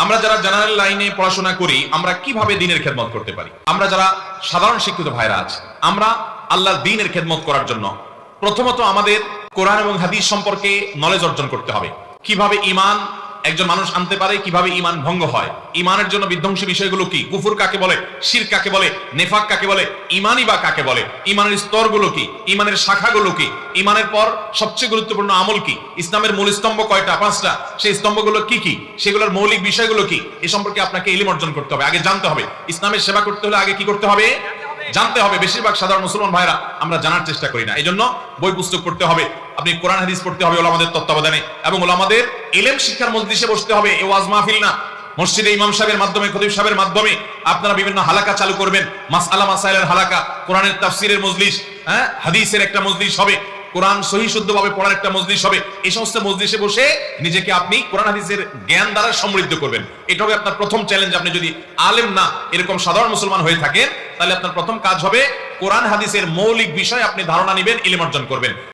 আমরা যারা জেনারেল লাইনে পড়াশোনা করি, আমরা কিভাবে দ্বীনের খেদমত করতে পারি? আমরা যারা সাধারণ শিক্ষিত ভাইরা আছে, আমরা আল্লাহর দ্বীনের খেদমত করার জন্য প্রথমত আমাদের কোরআন এবং হাদিস সম্পর্কে নলেজ অর্জন করতে হবে। কিভাবে ঈমান একজন মানুষ আনতে পারে, কিভাবে ঈমান ভঙ্গ হয়, ঈমানের জন্য বিধ্বংসী বিষয়গুলো কি, কুফর কাকে বলে, শিরক কাকে বলে, নেফাক কাকে বলে, ঈমানই বা কাকে বলে, ঈমানের স্তরগুলো কি, ঈমানের শাখাগুলো কি, ঈমানের পর সবচেয়ে গুরুত্বপূর্ণ আমল কি, ইসলামের মূল স্তম্ভ কয়টা, 5টা, সেই স্তম্ভগুলো কি কি, সেগুলোর মৌলিক বিষয়গুলো কি, এ সম্পর্কে আপনাকে ইলম অর্জন করতে হবে। আগে জানতে হবে। ইসলামের সেবা করতে হলে আগে কি করতে হবে? জানতে হবে। বেশিরভাগ সাধারণ মুসলমান ভাইরা আমরা জানার চেষ্টা করি না। এই জন্য বই পুস্তক পড়তে হবে, আপনি কোরআন হাদিস পড়তে হবে ওলামাদের তত্ত্বাবধানে, এবং ওলামাদের ইলম শিক্ষার মজলিসে বসতে হবে। এ ওয়াজ মাহফিল না, মসজিদে ইমাম সাহেবের মাধ্যমে, খতিব সাহেবের মাধ্যমে আপনারা বিভিন্ন হালাকা চালু করবেন, মাসআলা মাসাইলের হালাকা, কোরআনের তাফসীরের মজলিস, হাদিসের একটা মজলিস হবে, কোরআন সহি শুদ্ধভাবে পড়ার একটা মজলিস হবে। এই সমস্ত মজলিসে বসে নিজেকে আপনি কোরআন হাদিসের জ্ঞান দ্বারা সমৃদ্ধ করবেন। এটা হবে আপনার প্রথম চ্যালেঞ্জ। আপনি যদি আলেম না, এরকম সাধারণ মুসলমান হয়ে থাকেন, তাহলে আপনার প্রথম কাজ হবে কোরআন হাদিসের মৌলিক বিষয় আপনি ধারণা নেবেন, ইলম অর্জন করবেন।